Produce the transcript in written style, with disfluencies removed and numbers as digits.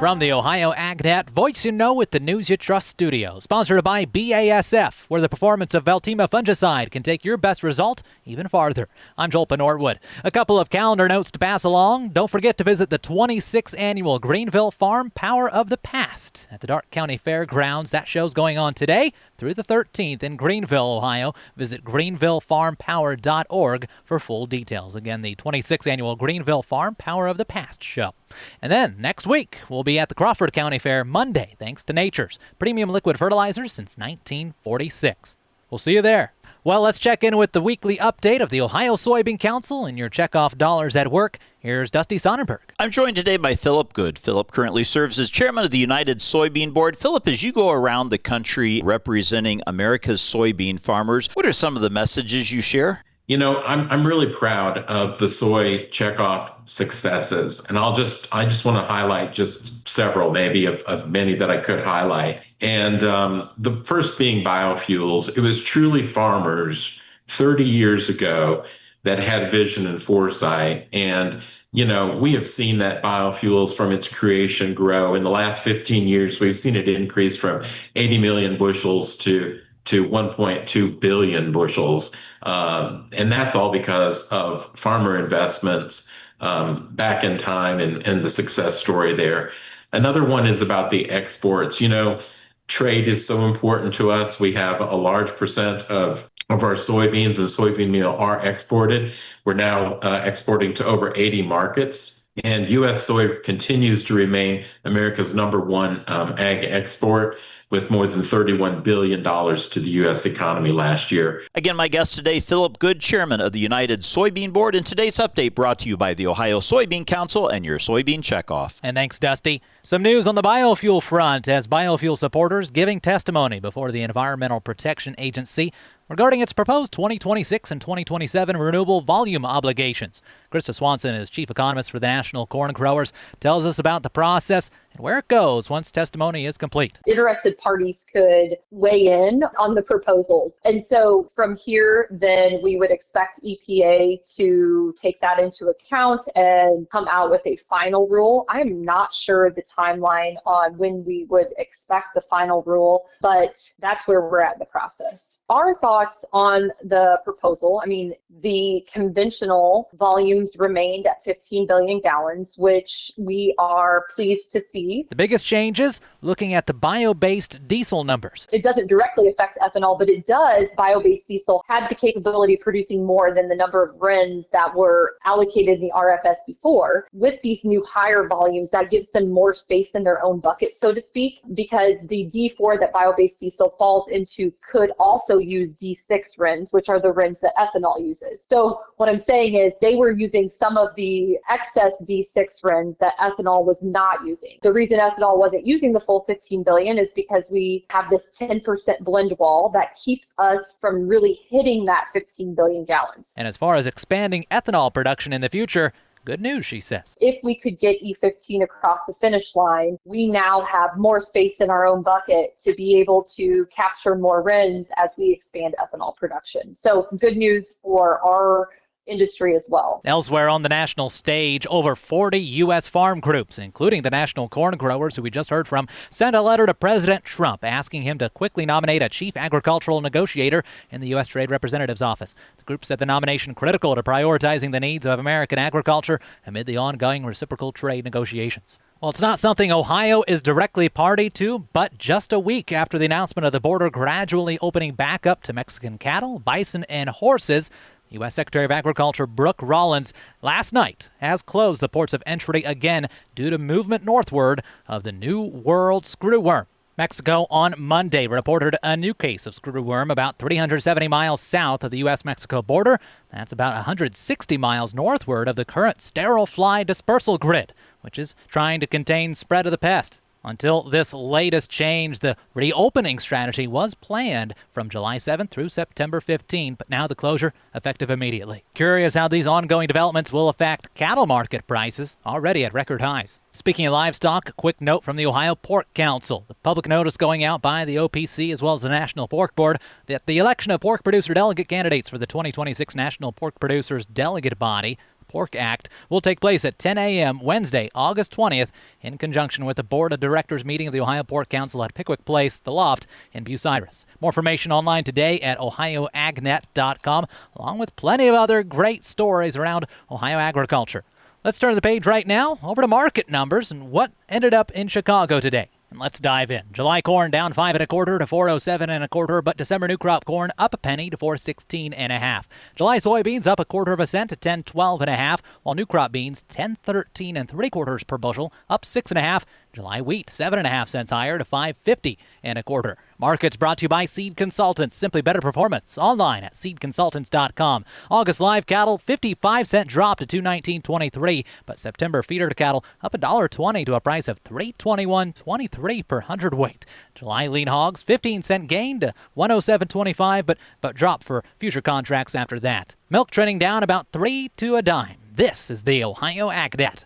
From the Ohio AgNet Voice You Know with the News You Trust studio, sponsored by BASF, where the performance of Veltima fungicide can take your best result even farther. I'm Joel Norwood. A couple of calendar notes to pass along. Don't forget to visit the 26th annual Greenville Farm Power of the Past at the Darke County Fairgrounds. That show's going on today through the 13th in Greenville, Ohio. Visit greenvillefarmpower.org for full details. Again, the 26th annual Greenville Farm Power of the Past show. And then next week, we'll be at the Crawford County Fair Monday, thanks to Nature's premium liquid fertilizers since 1946. We'll see you there. Well, let's check in with the weekly update of the Ohio Soybean Council and your checkoff dollars at work. Here's Dusty Sonnenberg. I'm joined today by Philip Good. Philip currently serves as chairman of the United Soybean Board. Philip, as you go around the country representing America's soybean farmers, what are some of the messages you share? You know, I'm really proud of the soy checkoff successes, and I just want to highlight just several, maybe of many that I could highlight. And the first being biofuels. It was truly farmers 30 years ago that had vision and foresight. And, you know, we have seen that biofuels from its creation grow. In the last 15 years, we've seen it increase from 80 million bushels to 1.2 billion bushels. And that's all because of farmer investments back in time and the success story there. Another one is about the exports. You know, trade is so important to us. We have a large percent of our soybeans and soybean meal are exported. We're now exporting to over 80 markets. And U.S. soy continues to remain America's number one ag export, with more than $31 billion to the U.S. economy last year. Again, my guest today, Philip Good, chairman of the United Soybean Board. And today's update brought to you by the Ohio Soybean Council and your soybean checkoff. And thanks, Dusty. Some news on the biofuel front as biofuel supporters giving testimony before the Environmental Protection Agency regarding its proposed 2026 and 2027 renewable volume obligations. Krista Swanson is chief economist for the National Corn Growers, tells us about the process and where it goes once testimony is complete. Interested parties could weigh in on the proposals. And so from here, then we would expect EPA to take that into account and come out with a final rule. I'm not sure the timeline on when we would expect the final rule, but that's where we're at in the process. Our thoughts on the proposal, I mean, the conventional volumes remained at 15 billion gallons, which we are pleased to see. The biggest changes, looking at the bio-based diesel numbers. It doesn't directly affect ethanol, but it does. Bio-based diesel had the capability of producing more than the number of RINs that were allocated in the RFS before. With these new higher volumes, that gives them more space in their own bucket, so to speak, because the D4 that bio-based diesel falls into could also use D6 RINs, which are the RINs that ethanol uses. So what I'm saying is they were using some of the excess D6 RINs that ethanol was not using. The reason ethanol wasn't using the full 15 billion is because we have this 10% blend wall that keeps us from really hitting that 15 billion gallons. And as far as expanding ethanol production in the future, good news, she says. If we could get E15 across the finish line, we now have more space in our own bucket to be able to capture more RINs as we expand ethanol production. So good news for our industry as well. Elsewhere on the national stage, over 40 U.S. farm groups, including the National Corn Growers, who we just heard from, sent a letter to President Trump asking him to quickly nominate a chief agricultural negotiator in the U.S. Trade Representative's office. The group said the nomination critical to prioritizing the needs of American agriculture amid the ongoing reciprocal trade negotiations. Well, it's not something Ohio is directly party to, but just a week after the announcement of the border gradually opening back up to Mexican cattle, bison, and horses, U.S. Secretary of Agriculture Brooke Rollins last night has closed the ports of entry again due to movement northward of the New World screwworm. Mexico on Monday reported a new case of screwworm about 370 miles south of the U.S.-Mexico border. That's about 160 miles northward of the current sterile fly dispersal grid, which is trying to contain spread of the pest. Until this latest change, the reopening strategy was planned from July 7th through September 15th, but now the closure effective immediately. Curious how these ongoing developments will affect cattle market prices, already at record highs. Speaking of livestock, a quick note from the Ohio Pork Council. The public notice going out by the OPC as well as the National Pork Board that the election of pork producer delegate candidates for the 2026 National Pork Producers Delegate Body Pork Act will take place at 10 a.m. Wednesday, August 20th, in conjunction with the Board of Directors meeting of the Ohio Pork Council at Pickwick Place, The Loft, in Bucyrus. More information online today at ohioagnet.com, along with plenty of other great stories around Ohio agriculture. Let's turn the page right now over to market numbers and what ended up in Chicago today. And let's dive in. July corn down 5 1/4 to 407 1/4, but December new crop corn up a penny to 416 1/2. July soybeans up 1/4 cent to 1012 1/2, while new crop beans 1013 3/4 per bushel, up 6 1/2. July wheat 7 1/2 cents higher to 550 1/4. Markets brought to you by Seed Consultants. Simply better performance. Online at seedconsultants.com. August live cattle 55-cent drop to $219.23, but September feeder cattle up $1.20 to a price of $321.23 per hundredweight. July lean hogs 15-cent gain to $107.25, but drop for future contracts after that. Milk trending down about 3 to a dime. This is the Ohio AgNet.